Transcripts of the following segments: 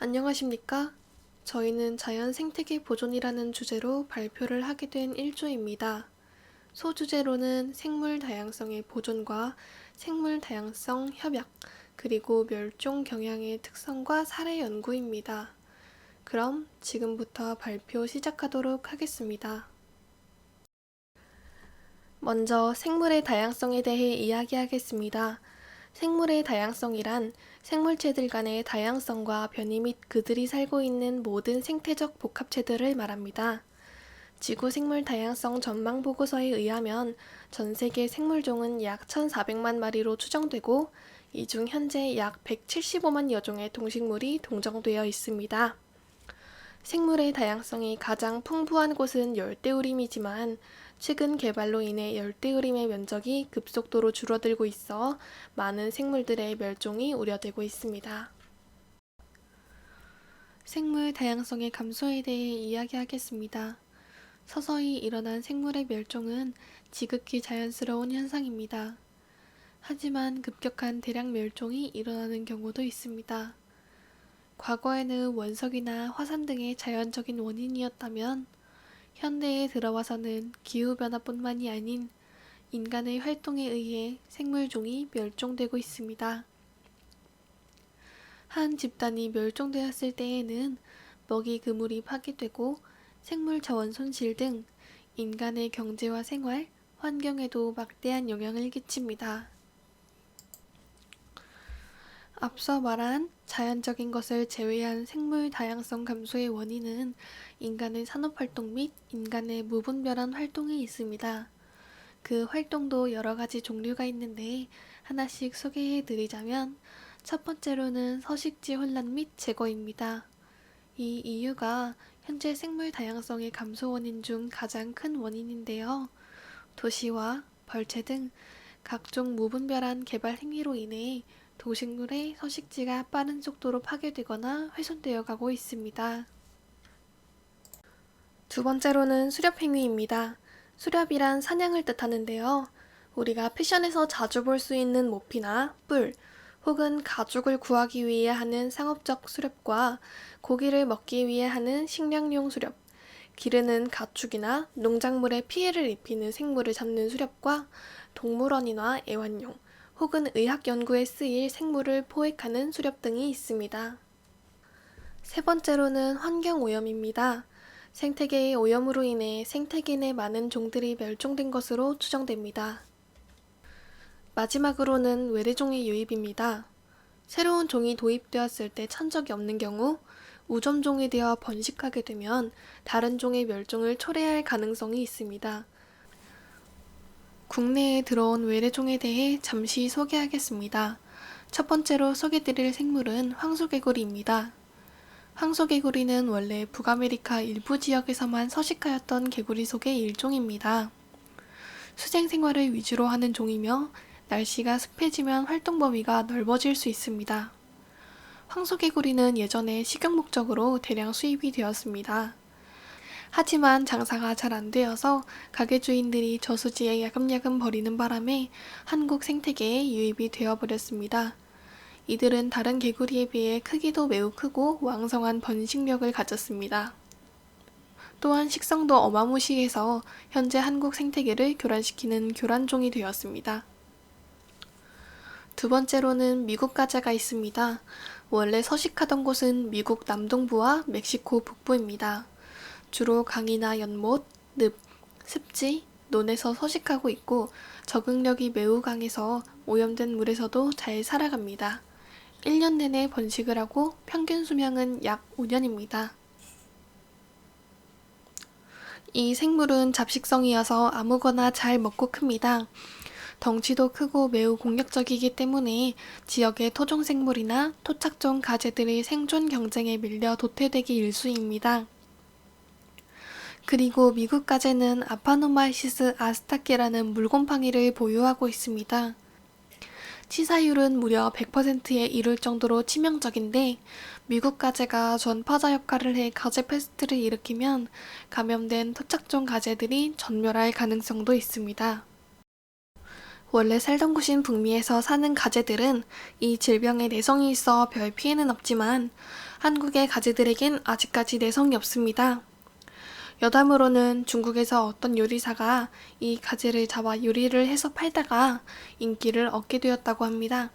안녕하십니까? 저희는 자연 생태계 보존이라는 주제로 발표를 하게 된 1조입니다. 소주제로는 생물 다양성의 보존과 생물 다양성 협약, 그리고 멸종 경향의 특성과 사례 연구입니다. 그럼 지금부터 발표 시작하도록 하겠습니다. 먼저 생물의 다양성에 대해 이야기하겠습니다. 생물의 다양성이란 생물체들 간의 다양성과 변이 및 그들이 살고 있는 모든 생태적 복합체들을 말합니다. 지구 생물 다양성 전망 보고서에 의하면 전 세계 생물종은 약 1,400만 마리로 추정되고 이 중 현재 약 175만 여종의 동식물이 동정되어 있습니다. 생물의 다양성이 가장 풍부한 곳은 열대우림이지만 최근 개발로 인해 열대우림의 면적이 급속도로 줄어들고 있어 많은 생물들의 멸종이 우려되고 있습니다. 생물 다양성의 감소에 대해 이야기하겠습니다. 서서히 일어난 생물의 멸종은 지극히 자연스러운 현상입니다. 하지만 급격한 대량 멸종이 일어나는 경우도 있습니다. 과거에는 원석이나 화산 등의 자연적인 원인이었다면 현대에 들어와서는 기후변화뿐만이 아닌 인간의 활동에 의해 생물종이 멸종되고 있습니다. 한 집단이 멸종되었을 때에는 먹이 그물이 파괴되고 생물 자원 손실 등 인간의 경제와 생활, 환경에도 막대한 영향을 끼칩니다. 앞서 말한 자연적인 것을 제외한 생물 다양성 감소의 원인은 인간의 산업활동 및 인간의 무분별한 활동에 있습니다. 그 활동도 여러 가지 종류가 있는데 하나씩 소개해 드리자면 첫 번째로는 서식지 혼란 및 제거입니다. 이 이유가 현재 생물 다양성의 감소 원인 중 가장 큰 원인인데요. 도시와 벌채 등 각종 무분별한 개발 행위로 인해 동식물의 서식지가 빠른 속도로 파괴되거나 훼손되어 가고 있습니다. 두 번째로는 수렵 행위입니다. 수렵이란 사냥을 뜻하는데요. 우리가 패션에서 자주 볼 수 있는 모피나 뿔, 혹은 가죽을 구하기 위해 하는 상업적 수렵과 고기를 먹기 위해 하는 식량용 수렵, 기르는 가축이나 농작물에 피해를 입히는 생물을 잡는 수렵과 동물원이나 애완용, 혹은 의학 연구에 쓰일 생물을 포획하는 수렵 등이 있습니다. 세 번째로는 환경오염입니다. 생태계의 오염으로 인해 생태계 내 많은 종들이 멸종된 것으로 추정됩니다. 마지막으로는 외래종의 유입입니다. 새로운 종이 도입되었을 때 천적이 없는 경우 우점종이 되어 번식하게 되면 다른 종의 멸종을 초래할 가능성이 있습니다. 국내에 들어온 외래종에 대해 잠시 소개하겠습니다. 첫 번째로 소개드릴 생물은 황소개구리입니다. 황소개구리는 원래 북아메리카 일부 지역에서만 서식하였던 개구리 속의 일종입니다. 수생 생활을 위주로 하는 종이며 날씨가 습해지면 활동 범위가 넓어질 수 있습니다. 황소개구리는 예전에 식용 목적으로 대량 수입이 되었습니다. 하지만 장사가 잘 안 되어서 가게 주인들이 저수지에 야금야금 버리는 바람에 한국 생태계에 유입이 되어버렸습니다. 이들은 다른 개구리에 비해 크기도 매우 크고 왕성한 번식력을 가졌습니다. 또한 식성도 어마무시해서 현재 한국 생태계를 교란시키는 교란종이 되었습니다. 두 번째로는 미국 가재가 있습니다. 원래 서식하던 곳은 미국 남동부와 멕시코 북부입니다. 주로 강이나 연못, 늪, 습지, 논에서 서식하고 있고 적응력이 매우 강해서 오염된 물에서도 잘 살아갑니다. 1년 내내 번식을 하고 평균 수명은 약 5년입니다. 이 생물은 잡식성이어서 아무거나 잘 먹고 큽니다. 덩치도 크고 매우 공격적이기 때문에 지역의 토종생물이나 토착종 가재들의 생존 경쟁에 밀려 도태되기 일쑤입니다. 그리고 미국 가재는 아파노마이시스 아스타케라는 물곰팡이를 보유하고 있습니다. 치사율은 무려 100%에 이를 정도로 치명적인데 미국 가재가 전파자 역할을 해 가재 패스트를 일으키면 감염된 토착종 가재들이 전멸할 가능성도 있습니다. 원래 살던 곳인 북미에서 사는 가재들은 이 질병에 내성이 있어 별 피해는 없지만 한국의 가재들에겐 아직까지 내성이 없습니다. 여담으로는 중국에서 어떤 요리사가 이 가재를 잡아 요리를 해서 팔다가 인기를 얻게 되었다고 합니다.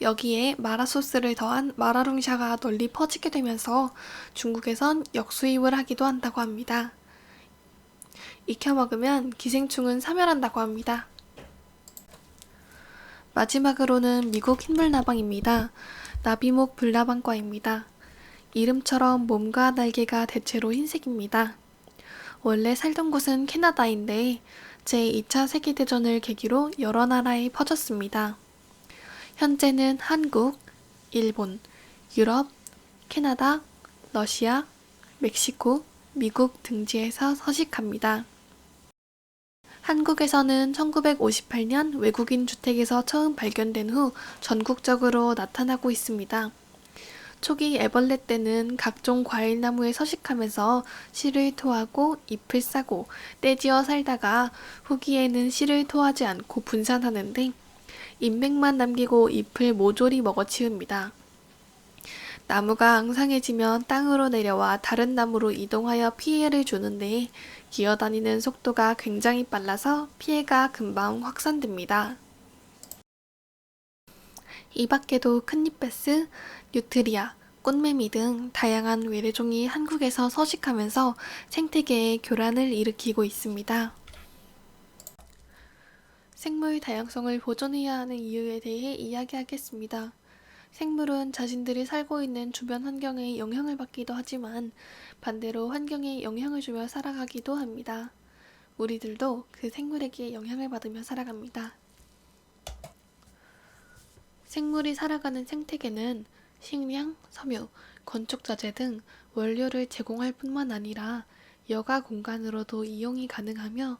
여기에 마라 소스를 더한 마라롱샤가 널리 퍼지게 되면서 중국에선 역수입을 하기도 한다고 합니다. 익혀 먹으면 기생충은 사멸한다고 합니다. 마지막으로는 미국 흰물나방입니다. 나비목 불나방과입니다. 이름처럼 몸과 날개가 대체로 흰색입니다. 원래 살던 곳은 캐나다인데 제2차 세계대전을 계기로 여러 나라에 퍼졌습니다. 현재는 한국, 일본, 유럽, 캐나다, 러시아, 멕시코, 미국 등지에서 서식합니다. 한국에서는 1958년 외국인 주택에서 처음 발견된 후 전국적으로 나타나고 있습니다. 초기 애벌레 때는 각종 과일나무에 서식하면서 씨를 토하고 잎을 싸고 떼지어 살다가 후기에는 씨를 토하지 않고 분산하는데 잎맥만 남기고 잎을 모조리 먹어치웁니다. 나무가 앙상해지면 땅으로 내려와 다른 나무로 이동하여 피해를 주는데 기어다니는 속도가 굉장히 빨라서 피해가 금방 확산됩니다. 이 밖에도 큰잎베스, 뉴트리아, 꽃매미 등 다양한 외래종이 한국에서 서식하면서 생태계에 교란을 일으키고 있습니다. 생물 다양성을 보존해야 하는 이유에 대해 이야기하겠습니다. 생물은 자신들이 살고 있는 주변 환경에 영향을 받기도 하지만 반대로 환경에 영향을 주며 살아가기도 합니다. 우리들도 그 생물에게 영향을 받으며 살아갑니다. 생물이 살아가는 생태계는 식량, 섬유, 건축자재 등 원료를 제공할 뿐만 아니라 여가 공간으로도 이용이 가능하며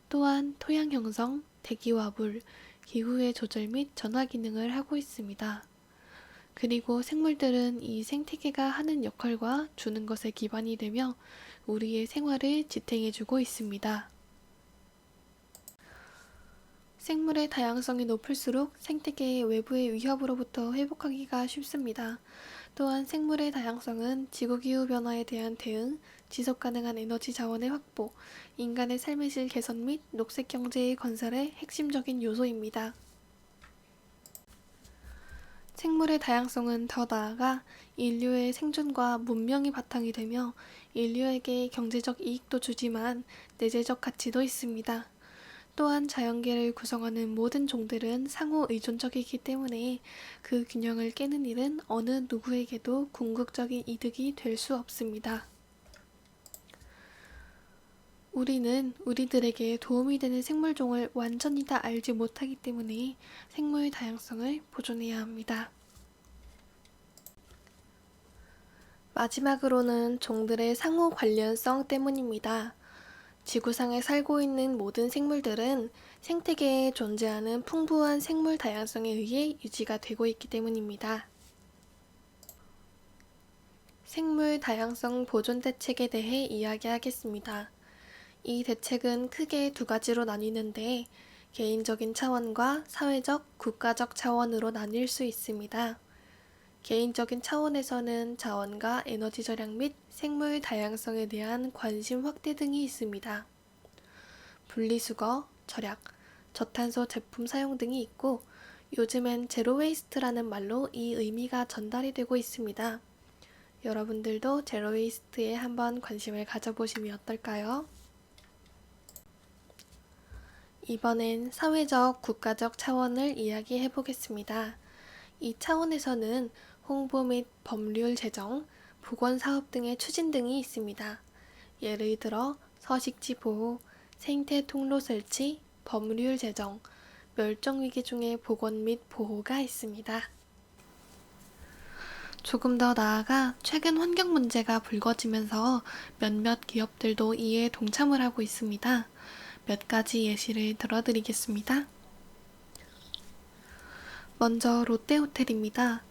또한 토양 형성, 대기와 물, 기후의 조절 및 전화 기능을 하고 있습니다. 그리고 생물들은 이 생태계가 하는 역할과 주는 것에 기반이 되며 우리의 생활을 지탱해주고 있습니다. 생물의 다양성이 높을수록 생태계의 외부의 위협으로부터 회복하기가 쉽습니다. 또한 생물의 다양성은 지구기후 변화에 대한 대응, 지속가능한 에너지 자원의 확보, 인간의 삶의 질 개선 및 녹색경제의 건설의 핵심적인 요소입니다. 생물의 다양성은 더 나아가 인류의 생존과 문명이 바탕이 되며 인류에게 경제적 이익도 주지만 내재적 가치도 있습니다. 또한 자연계를 구성하는 모든 종들은 상호 의존적이기 때문에 그 균형을 깨는 일은 어느 누구에게도 궁극적인 이득이 될 수 없습니다. 우리는 우리들에게 도움이 되는 생물종을 완전히 다 알지 못하기 때문에 생물 다양성을 보존해야 합니다. 마지막으로는 종들의 상호 관련성 때문입니다. 지구상에 살고 있는 모든 생물들은 생태계에 존재하는 풍부한 생물 다양성에 의해 유지가 되고 있기 때문입니다. 생물 다양성 보존 대책에 대해 이야기하겠습니다. 이 대책은 크게 두 가지로 나뉘는데 개인적인 차원과 사회적, 국가적 차원으로 나뉠 수 있습니다. 개인적인 차원에서는 자원과 에너지 절약 및 생물 다양성에 대한 관심 확대 등이 있습니다. 분리수거, 절약, 저탄소 제품 사용 등이 있고 요즘엔 제로웨이스트라는 말로 이 의미가 전달이 되고 있습니다. 여러분들도 제로웨이스트에 한번 관심을 가져보시면 어떨까요? 이번엔 사회적, 국가적 차원을 이야기해 보겠습니다. 이 차원에서는 홍보 및 법률 제정, 보건사업 등의 추진 등이 있습니다. 예를 들어 서식지 보호, 생태 통로 설치, 법률 제정, 멸종위기 중의 복원 및 보호가 있습니다. 조금 더 나아가 최근 환경 문제가 불거지면서 몇몇 기업들도 이에 동참을 하고 있습니다. 몇 가지 예시를 들어드리겠습니다. 먼저 롯데호텔입니다.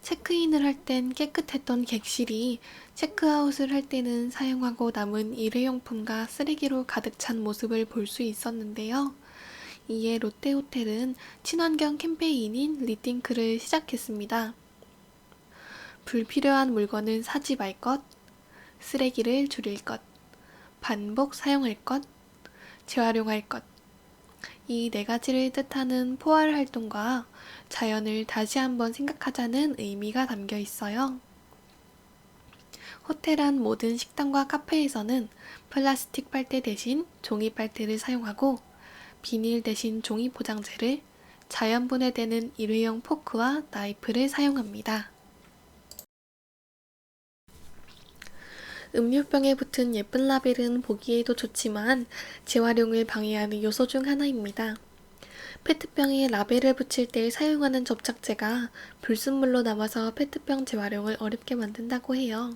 체크인을 할 땐 깨끗했던 객실이 체크아웃을 할 때는 사용하고 남은 일회용품과 쓰레기로 가득 찬 모습을 볼 수 있었는데요. 이에 롯데호텔은 친환경 캠페인인 리띵크를 시작했습니다. 불필요한 물건은 사지 말 것, 쓰레기를 줄일 것, 반복 사용할 것, 재활용할 것. 이 네 가지를 뜻하는 포괄 활동과 자연을 다시 한번 생각하자는 의미가 담겨 있어요. 호텔 안 모든 식당과 카페에서는 플라스틱 빨대 대신 종이 빨대를 사용하고 비닐 대신 종이 포장재를, 자연 분해되는 일회용 포크와 나이프를 사용합니다. 음료병에 붙은 예쁜 라벨은 보기에도 좋지만 재활용을 방해하는 요소 중 하나입니다. 페트병에 라벨을 붙일 때 사용하는 접착제가 불순물로 남아서 페트병 재활용을 어렵게 만든다고 해요.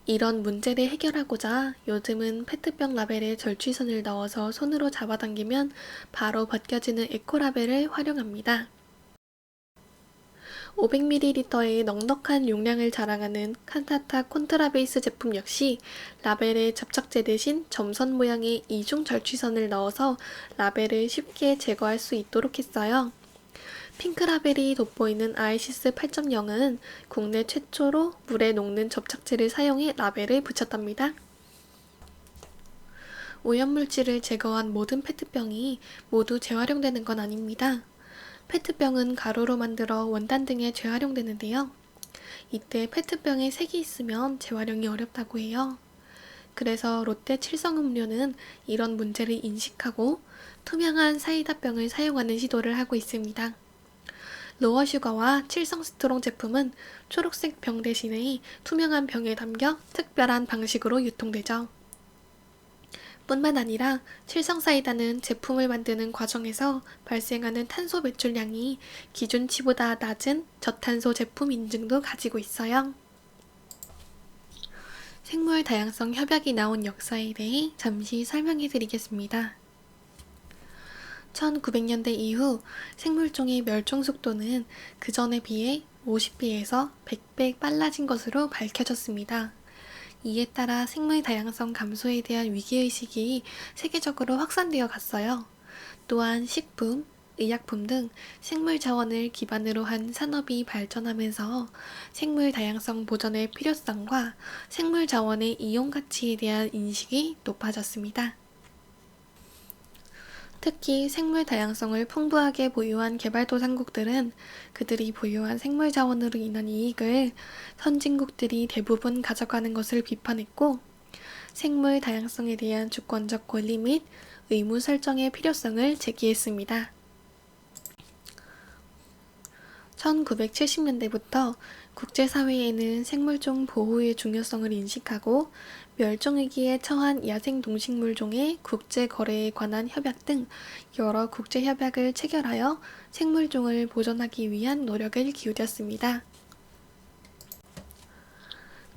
이런 문제를 해결하고자 요즘은 페트병 라벨에 절취선을 넣어서 손으로 잡아당기면 바로 벗겨지는 에코라벨을 활용합니다. 500ml의 넉넉한 용량을 자랑하는 칸타타 콘트라베이스 제품 역시 라벨에 접착제 대신 점선 모양의 이중 절취선을 넣어서 라벨을 쉽게 제거할 수 있도록 했어요. 핑크 라벨이 돋보이는 아이시스 8.0은 국내 최초로 물에 녹는 접착제를 사용해 라벨을 붙였답니다. 오염물질을 제거한 모든 페트병이 모두 재활용되는 건 아닙니다. 페트병은 가루로 만들어 원단 등에 재활용되는데요. 이때 페트병에 색이 있으면 재활용이 어렵다고 해요. 그래서 롯데 칠성음료는 이런 문제를 인식하고 투명한 사이다병을 사용하는 시도를 하고 있습니다. 로어슈가와 칠성 스트롱 제품은 초록색 병 대신에 투명한 병에 담겨 특별한 방식으로 유통되죠. 뿐만 아니라 칠성 사이다는 제품을 만드는 과정에서 발생하는 탄소 배출량이 기준치보다 낮은 저탄소 제품 인증도 가지고 있어요. 생물 다양성 협약이 나온 역사에 대해 잠시 설명해 드리겠습니다. 1900년대 이후 생물종의 멸종 속도는 그전에 비해 50배에서 100배 빨라진 것으로 밝혀졌습니다. 이에 따라 생물 다양성 감소에 대한 위기의식이 세계적으로 확산되어 갔어요. 또한 식품, 의약품 등 생물 자원을 기반으로 한 산업이 발전하면서 생물 다양성 보전의 필요성과 생물 자원의 이용 가치에 대한 인식이 높아졌습니다. 특히 생물 다양성을 풍부하게 보유한 개발도상국들은 그들이 보유한 생물 자원으로 인한 이익을 선진국들이 대부분 가져가는 것을 비판했고, 생물 다양성에 대한 주권적 권리 및 의무 설정의 필요성을 제기했습니다. 1970년대부터 국제사회에는 생물종 보호의 중요성을 인식하고 멸종위기에 처한 야생동식물종의 국제거래에 관한 협약 등 여러 국제협약을 체결하여 생물종을 보존하기 위한 노력을 기울였습니다.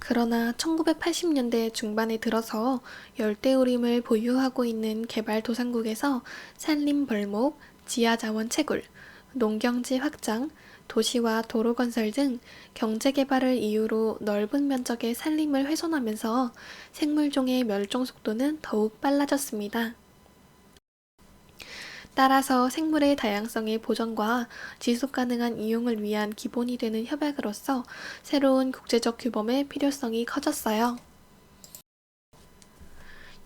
그러나 1980년대 중반에 들어서 열대우림을 보유하고 있는 개발도상국에서 산림 벌목, 지하자원 채굴, 농경지 확장, 도시와 도로 건설 등 경제개발을 이유로 넓은 면적의 산림을 훼손하면서 생물종의 멸종 속도는 더욱 빨라졌습니다. 따라서 생물의 다양성의 보존과 지속가능한 이용을 위한 기본이 되는 협약으로서 새로운 국제적 규범의 필요성이 커졌어요.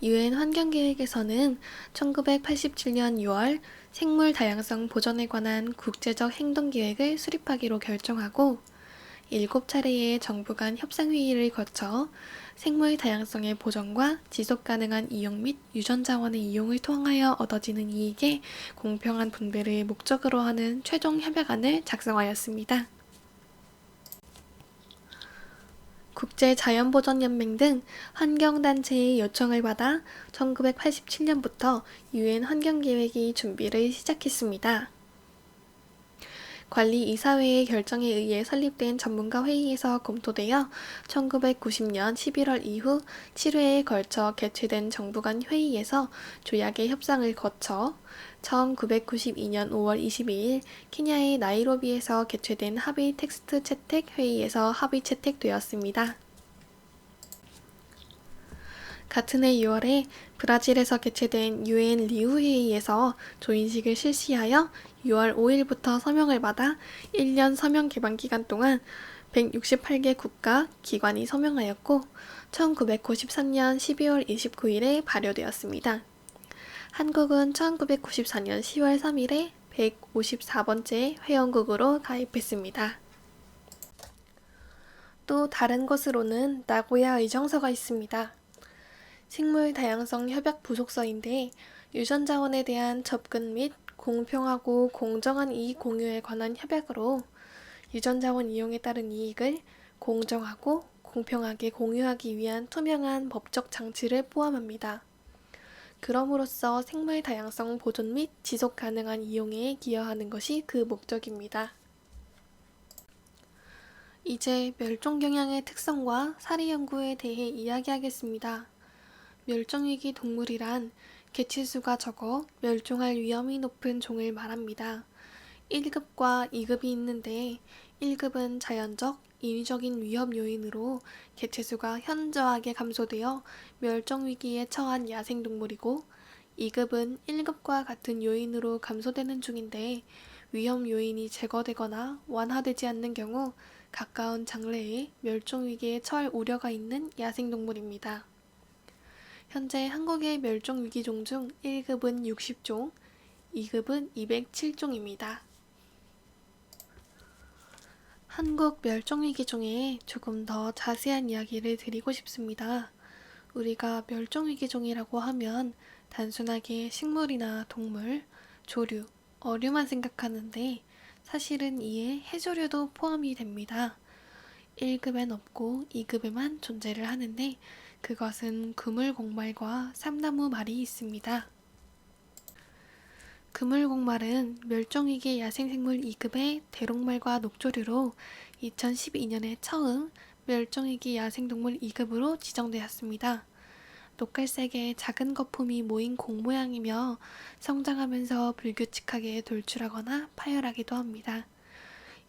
유엔 환경계획에서는 1987년 6월 생물 다양성 보전에 관한 국제적 행동계획을 수립하기로 결정하고 7차례의 정부 간 협상회의를 거쳐 생물 다양성의 보전과 지속가능한 이용 및 유전자원의 이용을 통하여 얻어지는 이익의 공평한 분배를 목적으로 하는 최종 협약안을 작성하였습니다. 국제자연보전연맹 등 환경단체의 요청을 받아 1987년부터 유엔 환경계획이 준비를 시작했습니다. 관리이사회의 결정에 의해 설립된 전문가 회의에서 검토되어 1990년 11월 이후 7회에 걸쳐 개최된 정부 간 회의에서 조약의 협상을 거쳐 1992년 5월 22일 케냐의 나이로비에서 개최된 합의 텍스트 채택 회의에서 합의 채택되었습니다. 같은 해 6월에 브라질에서 개최된 유엔 리우 회의에서 조인식을 실시하여 6월 5일부터 서명을 받아 1년 서명 개방 기간 동안 168개 국가, 기관이 서명하였고 1993년 12월 29일에 발효되었습니다. 한국은 1994년 10월 3일에 154번째 회원국으로 가입했습니다. 또 다른 곳으로는 나고야 의정서가 있습니다. 식물 다양성 협약 부속서인데 유전자원에 대한 접근 및 공평하고 공정한 이익 공유에 관한 협약으로 유전자원 이용에 따른 이익을 공정하고 공평하게 공유하기 위한 투명한 법적 장치를 포함합니다. 그럼으로써 생물 다양성 보존 및 지속 가능한 이용에 기여하는 것이 그 목적입니다. 이제 멸종 경향의 특성과 사례 연구에 대해 이야기하겠습니다. 멸종위기 동물이란 개체수가 적어 멸종할 위험이 높은 종을 말합니다. 1급과 2급이 있는데 1급은 자연적, 인위적인 위험 요인으로 개체수가 현저하게 감소되어 멸종위기에 처한 야생동물이고 2급은 1급과 같은 요인으로 감소되는 중인데 위험 요인이 제거되거나 완화되지 않는 경우 가까운 장래에 멸종위기에 처할 우려가 있는 야생동물입니다. 현재 한국의 멸종위기종 중 1급은 60종, 2급은 207종입니다. 한국 멸종위기종에 조금 더 자세한 이야기를 드리고 싶습니다. 우리가 멸종위기종이라고 하면 단순하게 식물이나 동물, 조류, 어류만 생각하는데 사실은 이에 해조류도 포함이 됩니다. 1급엔 없고 2급에만 존재를 하는데 그것은 그물공말과 삼나무말이 있습니다. 그물공말은 멸종위기 야생생물 2급의 대롱말과 녹조류로 2012년에 처음 멸종위기 야생동물 2급으로 지정되었습니다. 녹갈색의 작은 거품이 모인 공 모양이며 성장하면서 불규칙하게 돌출하거나 파열하기도 합니다.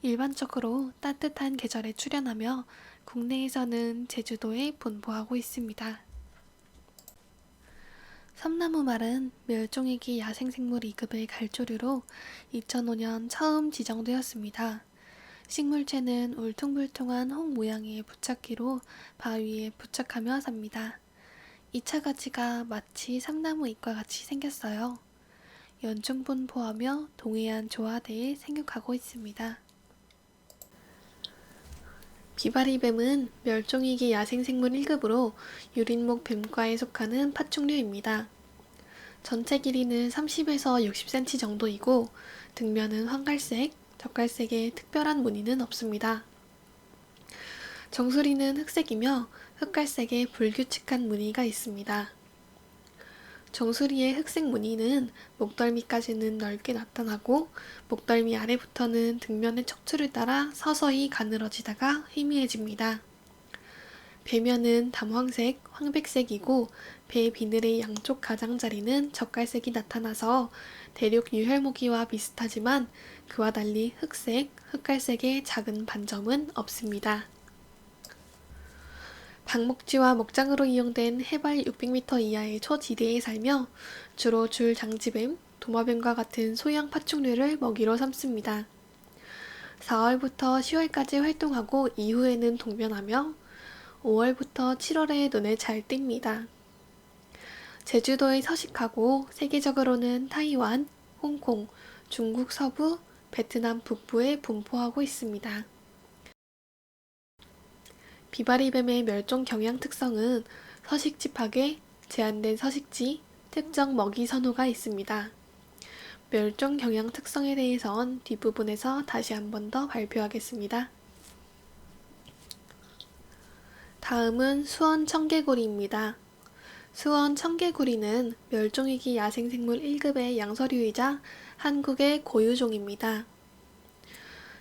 일반적으로 따뜻한 계절에 출현하며 국내에서는 제주도에 분포하고 있습니다. 삼나무말은 멸종위기 야생생물 2급의 갈조류로 2005년 처음 지정되었습니다. 식물체는 울퉁불퉁한 홍 모양의 부착기로 바위에 부착하며 삽니다. 2차 가지가 마치 삼나무 잎과 같이 생겼어요. 연중분포하며 동해안 조화대에 생육하고 있습니다. 비바리뱀은 멸종위기 야생생물 1급으로 유린목 뱀과에 속하는 파충류입니다. 전체 길이는 30에서 60cm 정도이고 등면은 황갈색, 젓갈색의 특별한 무늬는 없습니다. 정수리는 흑색이며 흑갈색의 불규칙한 무늬가 있습니다. 정수리의 흑색 무늬는 목덜미까지는 넓게 나타나고 목덜미 아래부터는 등면의 척추를 따라 서서히 가늘어지다가 희미해집니다. 배면은 담황색, 황백색이고 배 비늘의 양쪽 가장자리는 젓갈색이 나타나서 대륙 유혈모기와 비슷하지만 그와 달리 흑색, 흑갈색의 작은 반점은 없습니다. 방목지와 목장으로 이용된 해발 600m 이하의 초지대에 살며 주로 줄장지뱀, 도마뱀과 같은 소형 파충류를 먹이로 삼습니다. 4월부터 10월까지 활동하고 이후에는 동면하며 5월부터 7월에 눈에 잘 띕니다. 제주도에 서식하고 세계적으로는 타이완, 홍콩, 중국 서부, 베트남 북부에 분포하고 있습니다. 비바리뱀의 멸종 경향 특성은 서식지 파괴, 제한된 서식지, 특정 먹이 선호가 있습니다. 멸종 경향 특성에 대해선 뒷부분에서 다시 한 번 더 발표하겠습니다. 다음은 수원 청개구리입니다. 수원 청개구리는 멸종위기 야생생물 1급의 양서류이자 한국의 고유종입니다.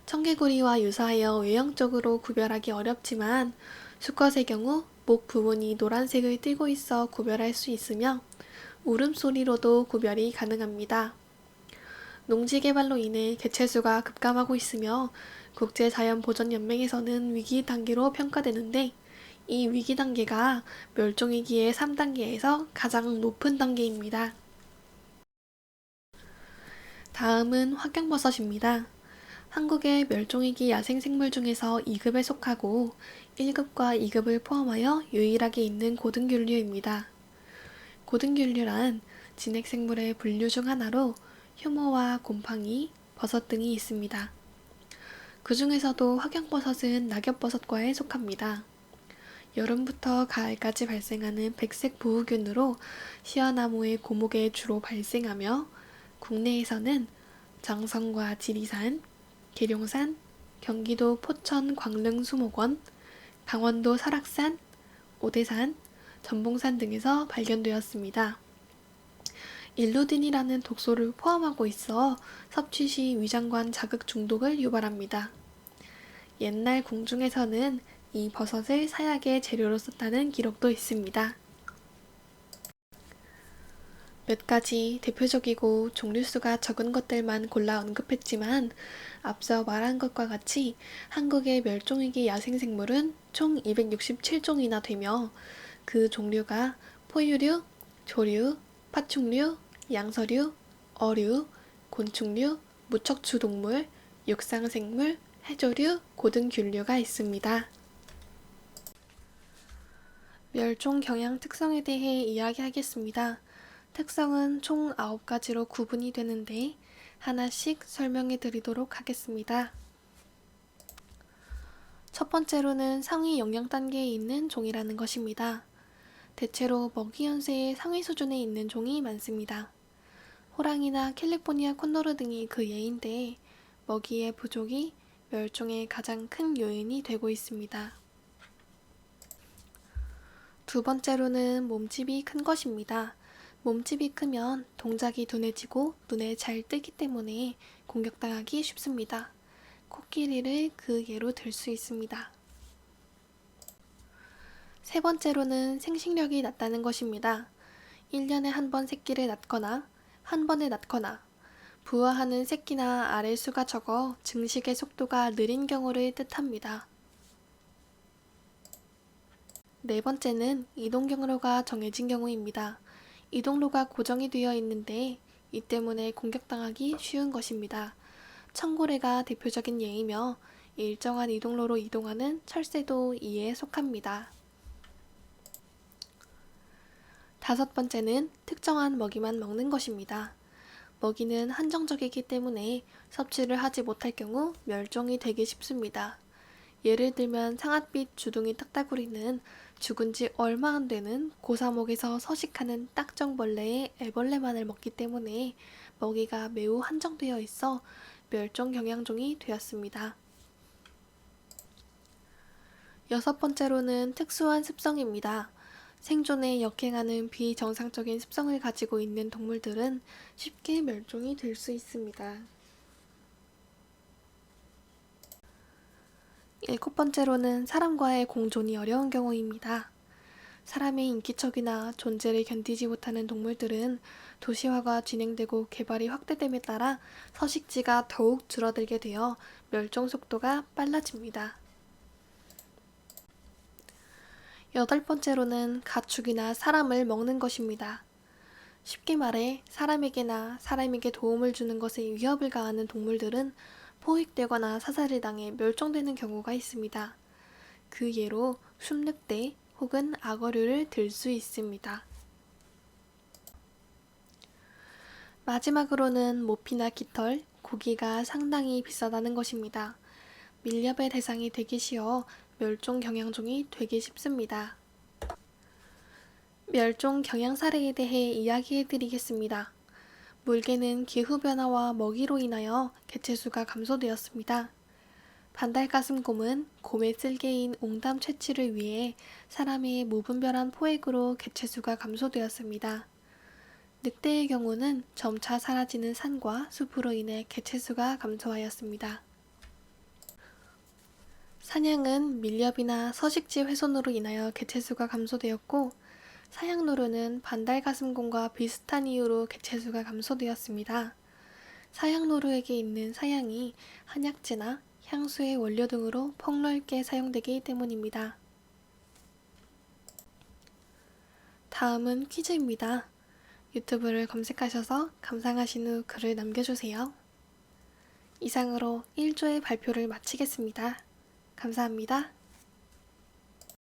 청개구리와 유사하여 외형적으로 구별하기 어렵지만 수컷의 경우 목 부분이 노란색을 띠고 있어 구별할 수 있으며 울음소리로도 구별이 가능합니다. 농지 개발로 인해 개체수가 급감하고 있으며 국제자연보전연맹에서는 위기 단계로 평가되는데 이 위기 단계가 멸종위기의 3단계에서 가장 높은 단계입니다. 다음은 화경버섯입니다. 한국의 멸종위기 야생생물 중에서 2급에 속하고 1급과 2급을 포함하여 유일하게 있는 고등균류입니다. 고등균류란 진핵생물의 분류 중 하나로 효모와 곰팡이, 버섯 등이 있습니다. 그 중에서도 화경버섯은 낙엽버섯과에 속합니다. 여름부터 가을까지 발생하는 백색 부우균으로 시어나무의 고목에 주로 발생하며 국내에서는 장성과 지리산, 계룡산, 경기도 포천 광릉수목원, 강원도 설악산, 오대산, 전봉산 등에서 발견되었습니다. 일루딘이라는 독소를 포함하고 있어 섭취 시 위장관 자극 중독을 유발합니다. 옛날 궁중에서는 이 버섯을 사약의 재료로 썼다는 기록도 있습니다. 몇 가지 대표적이고 종류수가 적은 것들만 골라 언급했지만 앞서 말한 것과 같이 한국의 멸종위기 야생생물은 총 267종이나 되며 그 종류가 포유류, 조류, 파충류, 양서류, 어류, 곤충류, 무척추동물, 육상생물, 해조류, 고등균류가 있습니다. 멸종 경향 특성에 대해 이야기하겠습니다. 특성은 총 9가지로 구분이 되는데 하나씩 설명해 드리도록 하겠습니다. 첫 번째로는 상위 영양 단계에 있는 종이라는 것입니다. 대체로 먹이 연세의 상위 수준에 있는 종이 많습니다. 호랑이나 캘리포니아 콘도르 등이 그 예인데 먹이의 부족이 멸종의 가장 큰 요인이 되고 있습니다. 두 번째로는 몸집이 큰 것입니다. 몸집이 크면 동작이 둔해지고 눈에 잘 뜨기 때문에 공격당하기 쉽습니다. 코끼리를 그 예로 들 수 있습니다. 세 번째로는 생식력이 낮다는 것입니다. 1년에 한 번 새끼를 낳거나 한 번에 낳거나 부화하는 새끼나 알의 수가 적어 증식의 속도가 느린 경우를 뜻합니다. 네 번째는 이동 경로가 정해진 경우입니다. 이동로가 고정이 되어 있는데 이 때문에 공격당하기 쉬운 것입니다. 청고래가 대표적인 예이며 일정한 이동로로 이동하는 철새도 이에 속합니다. 다섯 번째는 특정한 먹이만 먹는 것입니다. 먹이는 한정적이기 때문에 섭취를 하지 못할 경우 멸종이 되기 쉽습니다. 예를 들면 상아빛 주둥이 딱따구리는 죽은 지 얼마 안 되는 고사목에서 서식하는 딱정벌레의 애벌레만을 먹기 때문에 먹이가 매우 한정되어 있어 멸종 경향종이 되었습니다. 여섯 번째로는 특수한 습성입니다. 생존에 역행하는 비정상적인 습성을 가지고 있는 동물들은 쉽게 멸종이 될 수 있습니다. 일곱 번째로는 사람과의 공존이 어려운 경우입니다. 사람의 인기척이나 존재를 견디지 못하는 동물들은 도시화가 진행되고 개발이 확대됨에 따라 서식지가 더욱 줄어들게 되어 멸종 속도가 빨라집니다. 여덟 번째로는 가축이나 사람을 먹는 것입니다. 쉽게 말해 사람에게나 사람에게 도움을 주는 것에 위협을 가하는 동물들은 포획되거나 사살을 당해 멸종되는 경우가 있습니다. 그 예로 숲늑대 혹은 악어류를 들 수 있습니다. 마지막으로는 모피나 깃털, 고기가 상당히 비싸다는 것입니다. 밀렵의 대상이 되기 쉬워 멸종 경향종이 되기 쉽습니다. 멸종 경향 사례에 대해 이야기해 드리겠습니다. 물개는 기후변화와 먹이로 인하여 개체수가 감소되었습니다. 반달가슴곰은 곰의 쓸개인 옹담 채취를 위해 사람의 무분별한 포획으로 개체수가 감소되었습니다. 늑대의 경우는 점차 사라지는 산과 숲으로 인해 개체수가 감소하였습니다. 사냥은 밀렵이나 서식지 훼손으로 인하여 개체수가 감소되었고 사냥노루는 반달가슴곰과 비슷한 이유로 개체수가 감소되었습니다. 사냥노루에게 있는 사양이 한약재나 향수의 원료 등으로 폭넓게 사용되기 때문입니다. 다음은 퀴즈입니다. 유튜브를 검색하셔서 감상하신 후 글을 남겨주세요. 이상으로 1조의 발표를 마치겠습니다. 감사합니다.